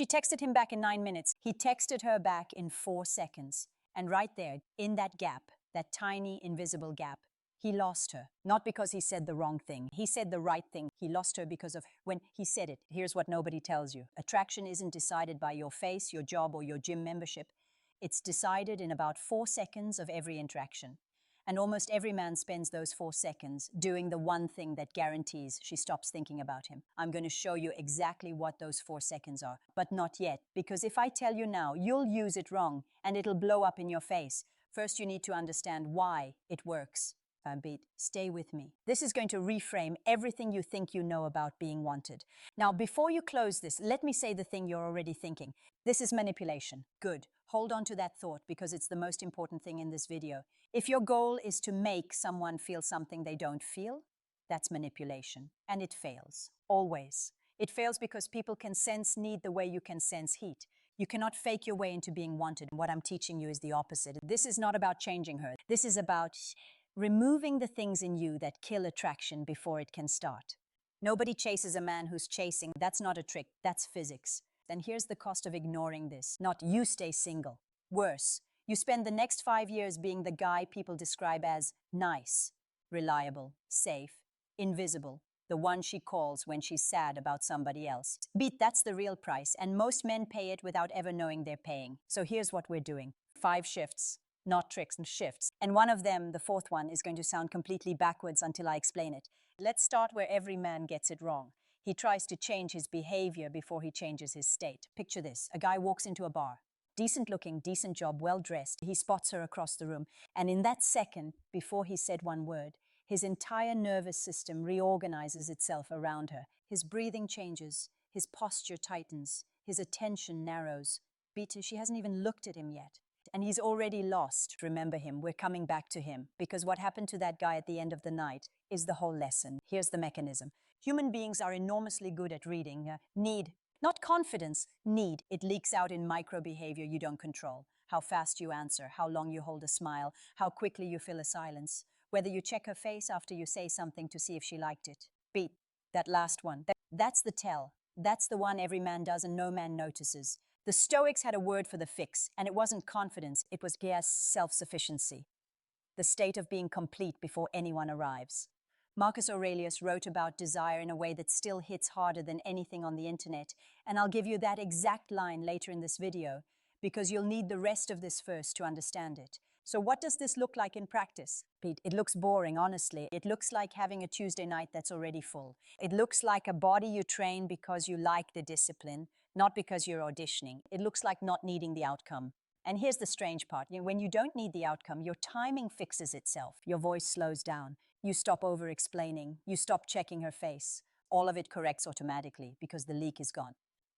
She texted him back in 9 minutes. He texted her back in 4 seconds. And right there, in that gap, that tiny invisible gap, he lost her. Not because he said the wrong thing. He said the right thing. He lost her because of when he said it. Here's what nobody tells you. Attraction isn't decided by your face, your job, or your gym membership. It's decided in about 4 seconds of every interaction. And almost every man spends those 4 seconds doing the one thing that guarantees she stops thinking about him. I'm going to show you exactly what those 4 seconds are, but not yet, because if I tell you now, you'll use it wrong and it'll blow up in your face. First, you need to understand why it works. Stay with me. This is going to reframe everything you think you know about being wanted. Now, before you close this, let me say the thing you're already thinking. This is manipulation. Good. Hold on to that thought because it's the most important thing in this video. If your goal is to make someone feel something they don't feel, that's manipulation. And it fails. Always. It fails because people can sense need the way you can sense heat. You cannot fake your way into being wanted. What I'm teaching you is the opposite. This is not about changing her. This is about removing the things in you that kill attraction before it can start. Nobody chases a man who's chasing. That's not a trick. That's physics. Then here's the cost of ignoring this. Not you stay single. Worse, you spend the next 5 years being the guy people describe as nice, reliable, safe, invisible, the one she calls when she's sad about somebody else. That's the real price, and most men pay it without ever knowing they're paying. So here's what we're doing. 5 shifts. Not tricks and shifts. And one of them, the fourth one, is going to sound completely backwards until I explain it. Let's start where every man gets it wrong. He tries to change his behavior before he changes his state. Picture this. A guy walks into a bar. Decent looking, decent job, well dressed. He spots her across the room. And in that second, before he said one word, his entire nervous system reorganizes itself around her. His breathing changes. His posture tightens. His attention narrows. She hasn't even looked at him yet. And he's already lost. Remember him. We're coming back to him. Because what happened to that guy at the end of the night is the whole lesson. Here's the mechanism. Human beings are enormously good at reading need. Not confidence, need. It leaks out in micro behavior you don't control. How fast you answer, how long you hold a smile, how quickly you fill a silence. Whether you check her face after you say something to see if she liked it. That last one. That's the tell. That's the one every man does and no man notices. The Stoics had a word for the fix, and it wasn't confidence, it was self-sufficiency. The state of being complete before anyone arrives. Marcus Aurelius wrote about desire in a way that still hits harder than anything on the internet, and I'll give you that exact line later in this video, because you'll need the rest of this first to understand it. So what does this look like in practice? It looks boring, honestly. It looks like having a Tuesday night that's already full. It looks like a body you train because you like the discipline, not because you're auditioning. It looks like not needing the outcome. And here's the strange part. When you don't need the outcome, your timing fixes itself. Your voice slows down. You stop over-explaining. You stop checking her face. All of it corrects automatically because the leak is gone.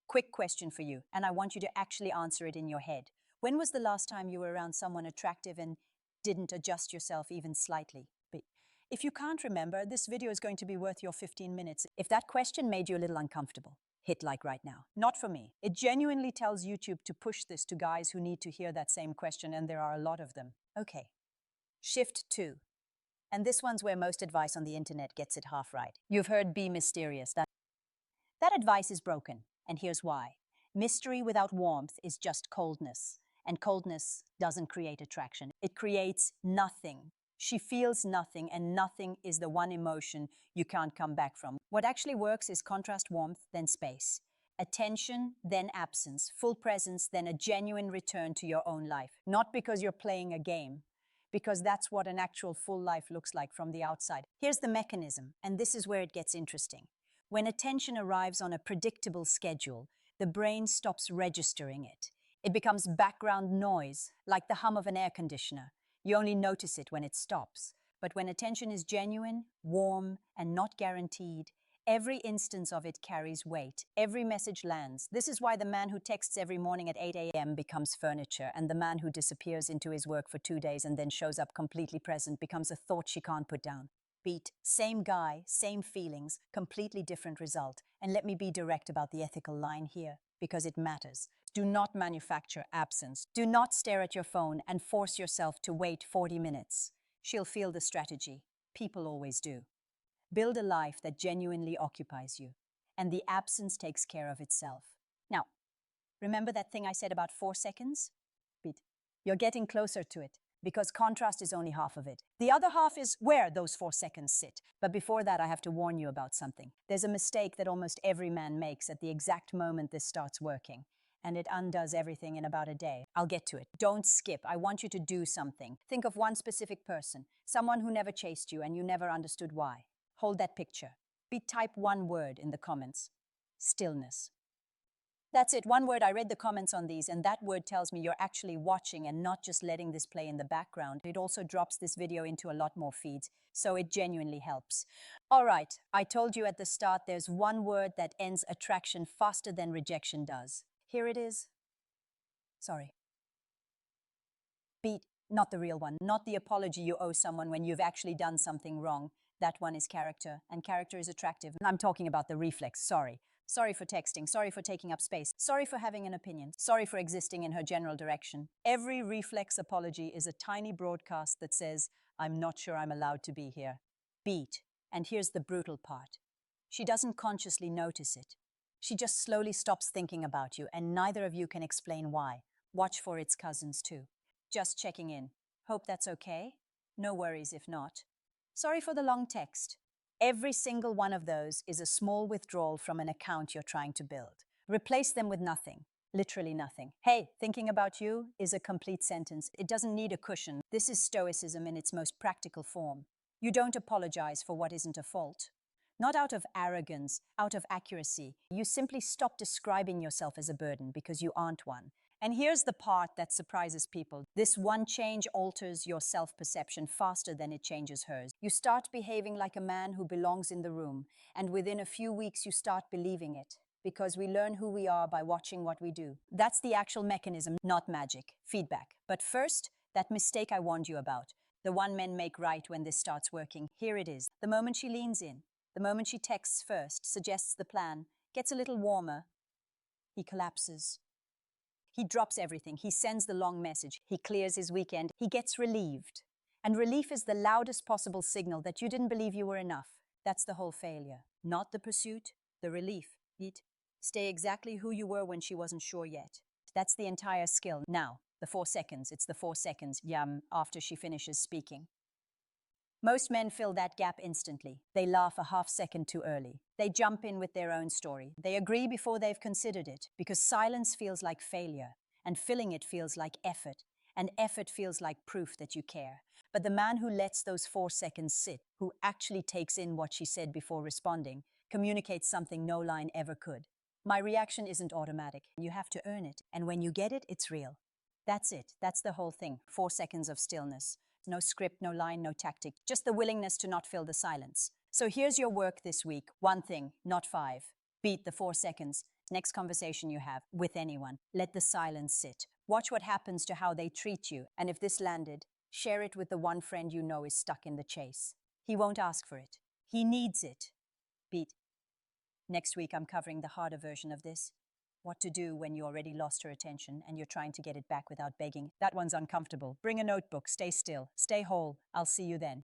Quick question for you, and I want you to actually answer it in your head. When was the last time you were around someone attractive and didn't adjust yourself even slightly? If you can't remember, this video is going to be worth your 15 minutes. If that question made you a little uncomfortable, hit like right now. Not for me. It genuinely tells YouTube to push this to guys who need to hear that same question, and there are a lot of them. Okay. Shift 2. And this one's where most advice on the internet gets it half right. You've heard be mysterious. That advice is broken, and here's why. Mystery without warmth is just coldness. And coldness doesn't create attraction. It creates nothing. She feels nothing, and nothing is the one emotion you can't come back from. What actually works is contrast warmth, then space. Attention, then absence. Full presence, then a genuine return to your own life. Not because you're playing a game, because that's what an actual full life looks like from the outside. Here's the mechanism, and this is where it gets interesting. When attention arrives on a predictable schedule, the brain stops registering it. It becomes background noise, like the hum of an air conditioner. You only notice it when it stops. But when attention is genuine, warm, and not guaranteed, every instance of it carries weight. Every message lands. This is why the man who texts every morning at 8 a.m. becomes furniture, and the man who disappears into his work for 2 days and then shows up completely present becomes a thought she can't put down. Same guy, same feelings, completely different result. And let me be direct about the ethical line here, because it matters. Do not manufacture absence. Do not stare at your phone and force yourself to wait 40 minutes. She'll feel the strategy. People always do. Build a life that genuinely occupies you, and the absence takes care of itself. Now, Remember that thing I said about 4 seconds? Beat. You're getting closer to it, because contrast is only half of it. The other half is where those 4 seconds sit. But before that, I have to warn you about something. There's a mistake that almost every man makes at the exact moment this starts working, and it undoes everything in about a day. I'll get to it. Don't skip. I want you to do something. Think of one specific person, someone who never chased you and you never understood why. Hold that picture. Type one word in the comments. Stillness. That's it, one word. I read the comments on these, and that word tells me you're actually watching and not just letting this play in the background. It also drops this video into a lot more feeds, so it genuinely helps. All right, I told you at the start there's one word that ends attraction faster than rejection does. Here it is. Sorry. Beat, not the real one, not the apology you owe someone when you've actually done something wrong. That one is character, and character is attractive. I'm talking about the reflex, sorry. Sorry for texting, sorry for taking up space, sorry for having an opinion, sorry for existing in her general direction. Every reflex apology is a tiny broadcast that says, I'm not sure I'm allowed to be here. Beat, and here's the brutal part. She doesn't consciously notice it. She just slowly stops thinking about you, and neither of you can explain why. Watch for its cousins too. Just checking in. Hope that's okay? No worries if not. Sorry for the long text. Every single one of those is a small withdrawal from an account you're trying to build. Replace them with nothing. Literally nothing. Hey, thinking about you is a complete sentence. It doesn't need a cushion. This is stoicism in its most practical form. You don't apologize for what isn't a fault. Not out of arrogance, out of accuracy. You simply stop describing yourself as a burden because you aren't one. And here's the part that surprises people. This one change alters your self-perception faster than it changes hers. You start behaving like a man who belongs in the room, and within a few weeks you start believing it, because we learn who we are by watching what we do. That's the actual mechanism, not magic. Feedback. But first, that mistake I warned you about, the one men make right when this starts working. Here it is. The moment she leans in, the moment she texts first, suggests the plan, gets a little warmer, he collapses. He drops everything. He sends the long message. He clears his weekend. He gets relieved. And relief is the loudest possible signal that you didn't believe you were enough. That's the whole failure. Not the pursuit, the relief. Stay exactly who you were when she wasn't sure yet. That's the entire skill. Now, the 4 seconds. It's the 4 seconds, after she finishes speaking. Most men fill that gap instantly. They laugh a half second too early. They jump in with their own story. They agree before they've considered it, because silence feels like failure, and filling it feels like effort, and effort feels like proof that you care. But the man who lets those 4 seconds sit, who actually takes in what she said before responding, communicates something no line ever could. My reaction isn't automatic. You have to earn it, and when you get it, it's real. That's it. That's the whole thing. 4 seconds of stillness. No script, no line, no tactic, just the willingness to not fill the silence. So here's your work this week. One thing, not 5. Beat the 4 seconds. Next conversation you have with anyone, let the silence sit. Watch what happens to how they treat you. And if this landed, share it with the one friend you know is stuck in the chase. He won't ask for it. He needs it. Beat. Next week, I'm covering the harder version of this. What to do when you already lost her attention and you're trying to get it back without begging. That one's uncomfortable. Bring a notebook, stay still, stay whole. I'll see you then.